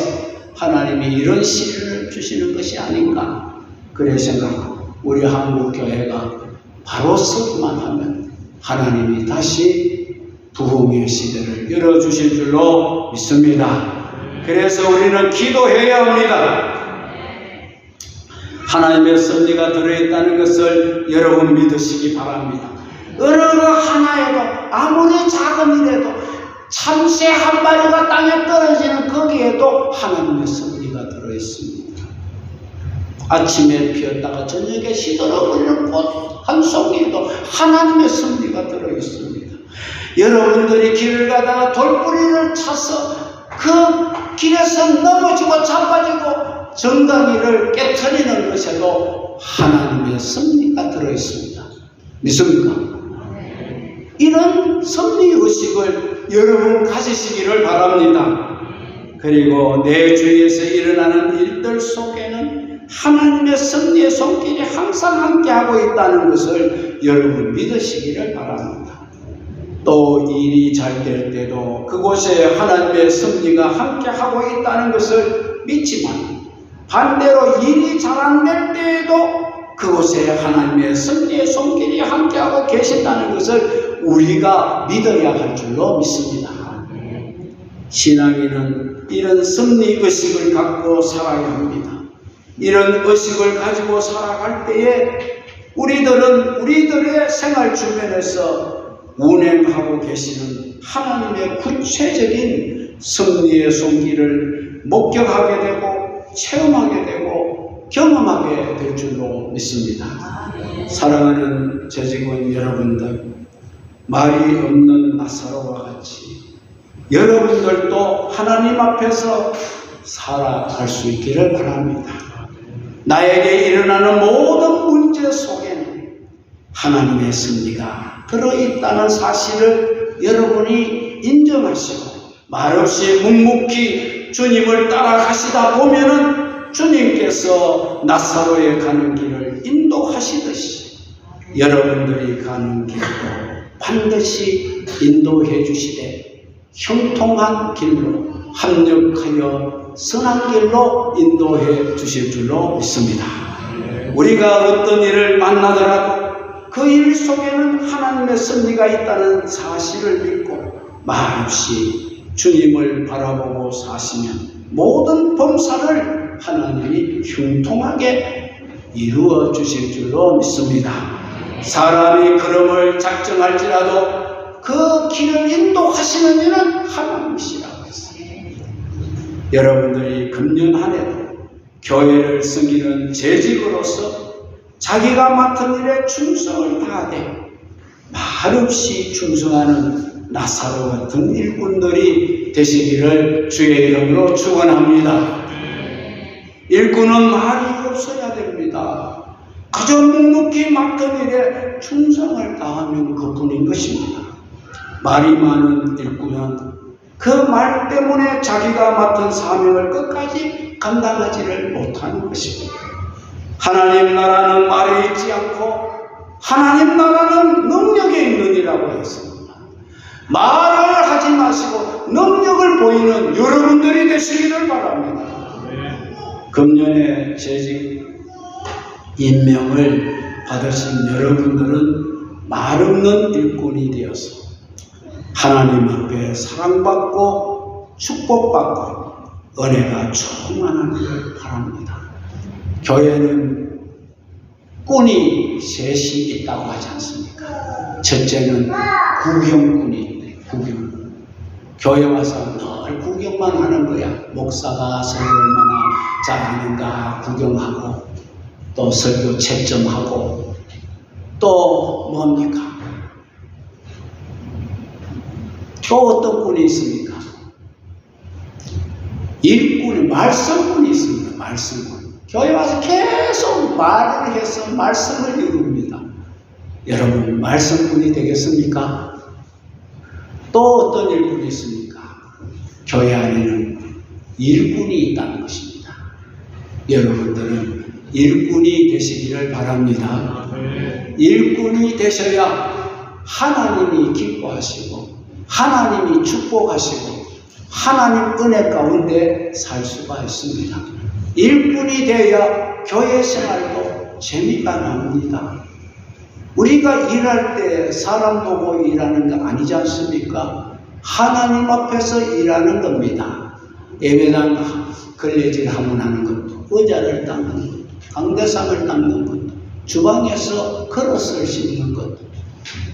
Speaker 5: 하나님이 이런 시련을 주시는 것이 아닌가 그래 생각하고 우리 한국 교회가 바로 서기만 하면 하나님이 다시 부흥의 시대를 열어주실 줄로 믿습니다. 그래서 우리는 기도해야 합니다. 하나님의 섭리가 들어있다는 것을 여러분 믿으시기 바랍니다. 어느 하나에도 아무리 작은 일에도 참새 한 마리가 땅에 떨어지는 거기에도 하나님의 섭리가 들어있습니다. 아침에 피었다가 저녁에 시들어버리는 꽃 한 송이에도 하나님의 섭리가 들어있습니다. 여러분들이 길을 가다가 돌뿌리를 차서 그 길에서 넘어지고 자빠지고 정강이를 깨트리는 것에도 하나님의 섭리가 들어있습니다. 믿습니까? 이런 섭리의식을 여러분 가지시기를 바랍니다. 그리고 내 주위에서 일어나는 일들 속에는 하나님의 섭리의 손길이 항상 함께하고 있다는 것을 여러분 믿으시기를 바랍니다. 또 일이 잘 될 때도 그곳에 하나님의 섭리가 함께하고 있다는 것을 믿지만 반대로 일이 잘 안 될 때에도 그곳에 하나님의 섭리의 손길이 함께하고 계신다는 것을 우리가 믿어야 할 줄로 믿습니다. 신앙인은 이런 섭리의식을 갖고 살아야 합니다. 이런 의식을 가지고 살아갈 때에 우리들은 우리들의 생활 주변에서 운행하고 계시는 하나님의 구체적인 섭리의 손길을 목격하게 되고 체험하게 되고 경험하게 될 줄로 믿습니다. 사랑하는 재직원 여러분들, 말이 없는 나사로와 같이 여러분들도 하나님 앞에서 살아갈 수 있기를 바랍니다. 나에게 일어나는 모든 문제 속에는 하나님의 섭리가 들어있다는 사실을 여러분이 인정하시고 말없이 묵묵히 주님을 따라가시다 보면은 주님께서 나사로에 가는 길을 인도하시듯이 여러분들이 가는 길도 반드시 인도해 주시되 형통한 길로 합력하여 선한 길로 인도해 주실 줄로 믿습니다. 우리가 어떤 일을 만나더라도 그 일 속에는 하나님의 섭리가 있다는 사실을 믿고 말없이 주님을 바라보고 사시면 모든 범사를 하나님이 형통하게 이루어 주실 줄로 믿습니다. 사람이 걸음을 작정할지라도 그 길을 인도하시는 이는 하나님이시라고 했습니다. 여러분들이 금년 한 해도 교회를 섬기는 재직으로서 자기가 맡은 일에 충성을 다하되 말없이 충성하는 나사로 같은 일꾼들이 되시기를 주의 이름으로 축원합니다. 일꾼은 말이 없어야 됩니다. 그저 묵묵히 맡은 일에 충성을 다하면 그뿐인 것입니다. 말이 많은 일꾼은 그 말 때문에 자기가 맡은 사명을 끝까지 감당하지를 못하는 것입니다. 하나님 나라는 말에 있지 않고 하나님 나라는 능력에 있느니라고 했습니다. 말을 하지 마시고 능력을 보이는 여러분들이 되시기를 바랍니다. 금년에 재직 임명을 받으신 여러분들은 말없는 일꾼이 되어서 하나님 앞에 사랑받고 축복받고 은혜가 충만하기를 바랍니다. 교회는 꾼이 셋이 있다고 하지 않습니까? 첫째는 구경꾼이 있네. 구경꾼. 교회 와서 늘 구경만 하는 거야. 목사가 설교 얼마나 잘하는가 구경하고 또 설교 채점하고 또 뭡니까? 또 어떤 꾼이 있습니까? 일꾼이 말씀꾼이 있습니다. 말씀꾼. 교회 와서 계속 말을 해서 말씀을 이룹니다. 여러분 말씀꾼이 되겠습니까? 또 어떤 일꾼이 있습니까? 교회 안에는 일꾼이 있다는 것입니다. 여러분들은 일꾼이 되시기를 바랍니다. 일꾼이 되셔야 하나님이 기뻐하시고 하나님이 축복하시고 하나님 은혜 가운데 살 수가 있습니다. 일꾼이 되어야 교회 생활도 재미가 납니다. 우리가 일할 때 사람 보고 일하는 거 아니지 않습니까? 하나님 앞에서 일하는 겁니다. 예배당 걸레질 하면 하는 것도, 의자를 닦는 것도, 강대상을 닦는 것도, 주방에서 그릇을 씻는 것도.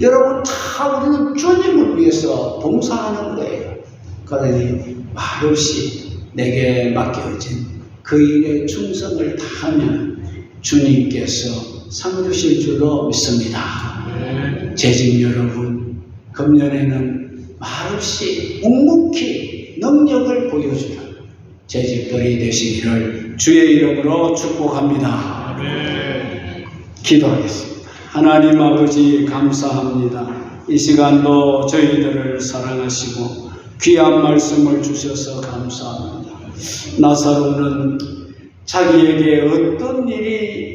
Speaker 5: 여러분 다 우리는 주님을 위해서 봉사하는 거예요. 그러니 말없이 내게 맡겨진 그 일에 충성을 다하면 주님께서 상 주실 줄로 믿습니다. 재직 여러분, 금년에는 말없이 묵묵히 능력을 보여주는 재직들이 되시기를 주의 이름으로 축복합니다. 기도하겠습니다. 하나님 아버지 감사합니다. 이 시간도 저희들을 사랑하시고 귀한 말씀을 주셔서 감사합니다. 나사로는 자기에게 어떤 일이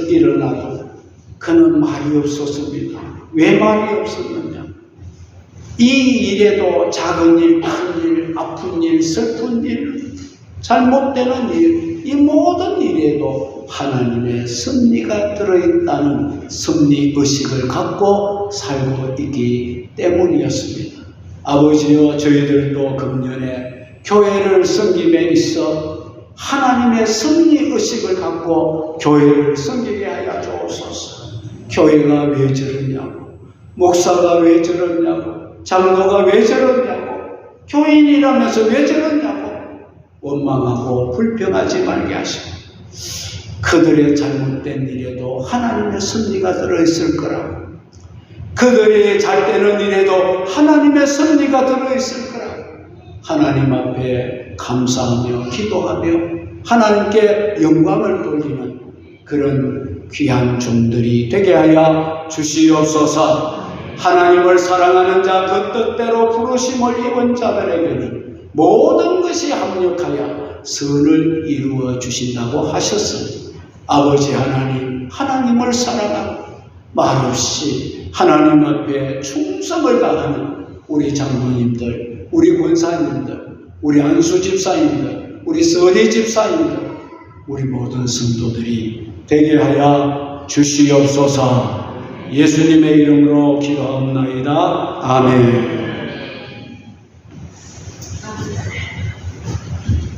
Speaker 5: 일어나도 그는 말이 없었습니다. 왜 말이 없었느냐? 이 일에도 작은 일, 큰 일, 아픈 일, 슬픈 일, 잘못되는 일, 이 모든 일에도 하나님의 섭리가 들어있다는 섭리의식을 갖고 살고 있기 때문이었습니다. 아버지여, 저희들도 금년에 교회를 섬김에 있어 하나님의 섭리의식을 갖고 교회를 섬기게 하여 주옵소서. 교회가 왜 저러냐고, 목사가 왜 저러냐고, 장로가 왜 저러냐고, 교인이라면서 왜 저러냐고 원망하고 불평하지 말게 하시고, 그들의 잘못된 일에도 하나님의 섭리가 들어있을 거라고, 그들이 잘되는 일에도 하나님의 섭리가 들어있을 거라고 하나님 앞에 감사하며 기도하며 하나님께 영광을 돌리는 그런 귀한 종들이 되게 하여 주시옵소서. 하나님을 사랑하는 자 그 뜻대로 부르심을 입은 자들에게는 모든 것이 합력하여 선을 이루어 주신다고 하셨습니다. 아버지 하나님, 하나님을 사랑하고 말없이 하나님 앞에 충성을 다하는 우리 장로님들, 우리 권사님들, 우리 안수 집사님들, 우리 서리 집사님들, 우리 모든 성도들이 되게 하여 주시옵소서. 예수님의 이름으로 기도하옵나이다. 아멘.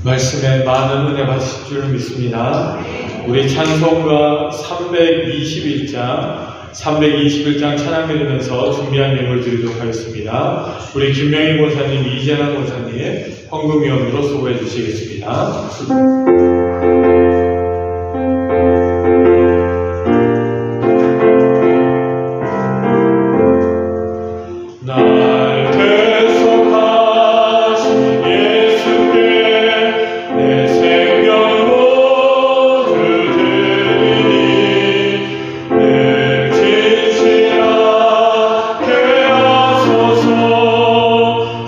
Speaker 1: 말씀에 많은 은혜 받으실 줄 믿습니다. 우리 찬송가 321장 찬양 드리면서 준비한 예물 드리도록 하겠습니다. 우리 김명희 권사님, 이재남 권사님 헌금위원으로 수고해 주시겠습니다. 날 대속하신 예수께 내 생명 모두 드리니 늘 진실하게 하소서.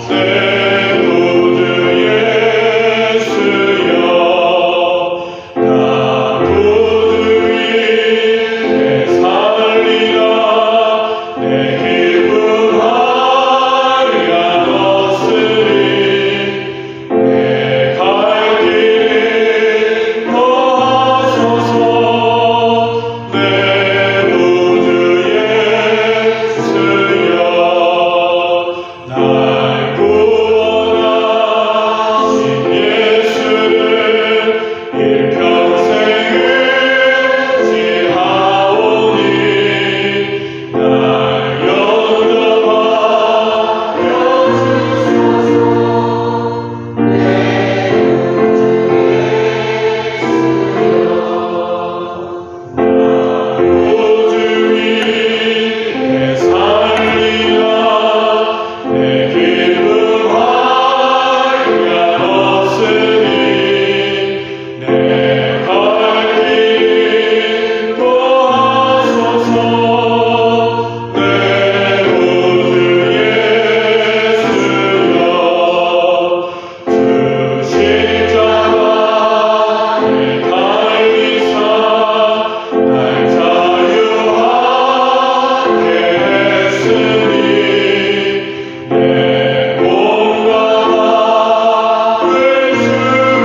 Speaker 1: 내 구주 예수여, 나 구주 위에 살리라. 내 기쁨하리라 넣으리. 내 갈 길을 거하소서. 내 구주 예수여, 날 구원하신 예수를 일평생 의지하오니 날 영접하여 주소서. 내 구주 위에 살리라. 내 기쁨하리라 넣으리. 내 갈 길을 거하소서. 내 구주 예수여, 주 십자가에 달리사 날 자유하게 했으니 내 몸과 마음을 주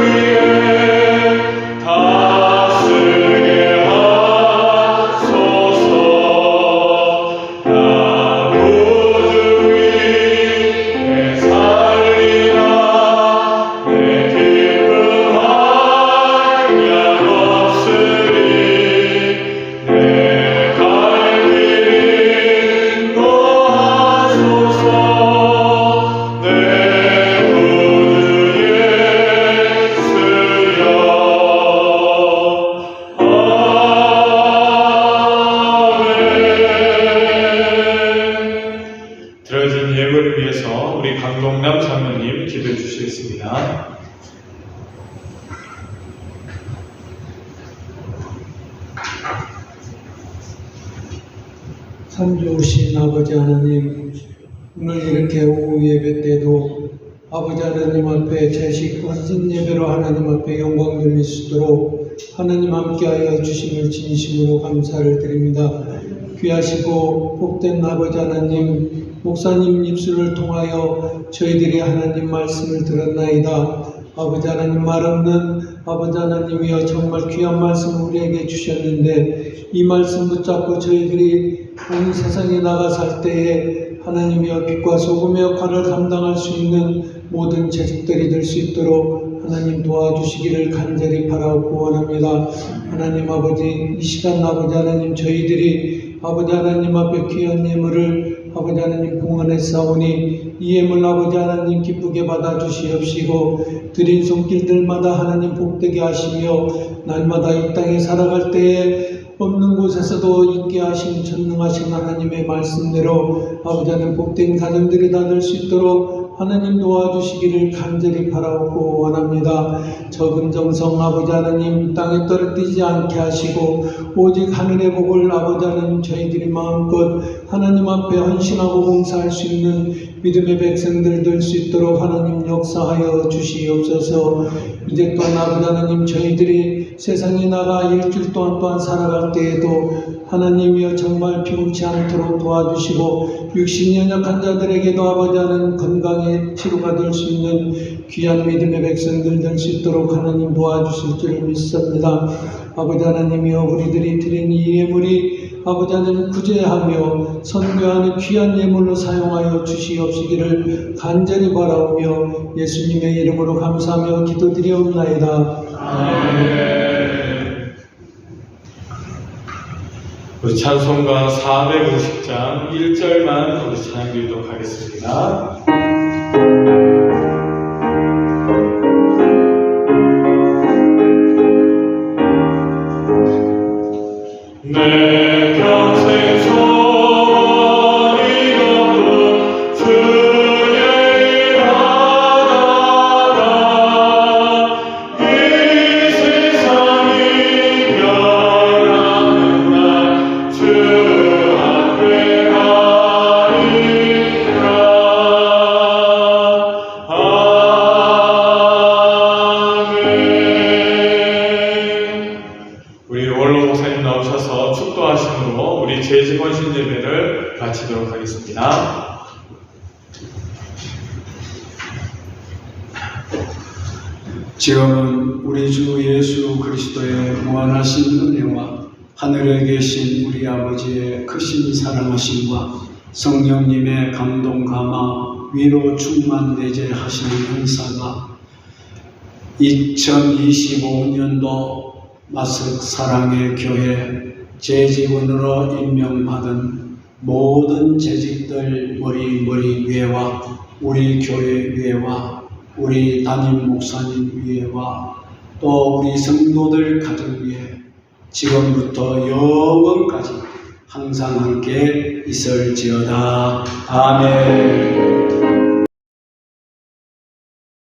Speaker 1: 위에 다스리게 하소서. 나 구주 위에 살리라. 내 기쁨하리라 넣으리. 내 갈 길을 거하소서. 내 구주 예수여. 아멘. 드려진 예물을 위해서 우리 강동남 장로님 기도해 주시겠습니다.
Speaker 6: 참 좋으신 아버지 하나님, 오늘 이렇게 오후 예배 때도 아버지 하나님 앞에 제식 헌신 예배로 하나님 앞에 영광 돌릴 수 있도록 하나님 함께하여 주심을 진심으로 감사를 드립니다. 귀하시고 복된 아버지 하나님, 목사님 입술을 통하여 저희들이 하나님 말씀을 들었나이다. 아버지 하나님, 말 없는 아버지 하나님이여 정말 귀한 말씀 우리에게 주셨는데 이 말씀 붙잡고 저희들이 온 세상에 나가 살 때에 하나님이여 빛과 소금의 역할을 감당할 수 있는 모든 재직들이 될 수 있도록 하나님 도와주시기를 간절히 바라고 원합니다. 하나님 아버지, 이 시간 아버지 하나님 저희들이 아버지 하나님 앞에 귀한 예물을 아버지 하나님 봉헌했사오니 이 예물 아버지 하나님 기쁘게 받아주시옵시고 드린 손길들마다 하나님 복되게 하시며 날마다 이 땅에 살아갈 때에 없는 곳에서도 있게 하신 전능하신 하나님의 말씀대로 아버지 하나님 복된 가정들이 다 될 수 있도록 하나님 도와주시기를 간절히 바라옵고 원합니다. 적은 정성 아버지 하나님 땅에 떨어뜨리지 않게 하시고 오직 하늘의 복을 아버지 하나님 저희들이 마음껏 하나님 앞에 헌신하고 봉사할 수 있는 믿음의 백성들 될 수 있도록 하나님 역사하여 주시옵소서. 이제 또한 아버지 하나님 저희들이 세상에 나가 일주일 동안 살아갈 때에도 하나님이여 정말 피곤치 않도록 도와주시고 육신 연약한 자들에게도 아버지 하나님 건강의 치료가 될 수 있는 귀한 믿음의 백성들 될 수 있도록 하나님 도와주실 줄 믿습니다. 아버지 하나님이여 우리들이 드린 이 예물이 아버지 하나님 구제하며 선교하는 귀한 예물로 사용하여 주시옵시기를 간절히 바라오며 예수님의 이름으로 감사하며 기도드리옵나이다.
Speaker 1: 아멘. 우리 찬송가 450장 1절만 우리 찬양 드리도록 하겠습니다. 내 평생 소원이로도 주의 일하다가 이 세상이 멸하는 날 주 앞에 가리라. 아멘. 우리 원로 목사님 나오셔서 축도하심으로 우리 제지 헌신 예배를 마치도록 하겠습니다.
Speaker 5: 지금은 우리 주 예수 그리스도의 무한하신 은혜와 하늘에 계신 우리 아버지의 크신 사랑하심과 성령님의 감동 감화 위로 충만 내재하시는 은사가 2025년도 마석 사랑의 교회 재직원으로 임명받은 모든 재직들 머리 위에와 우리 교회 위에와 우리 담임 목사님 위에와 또 우리 성도들 가정 위에 지금부터 영원까지 항상 함께 있을지어다. 아멘.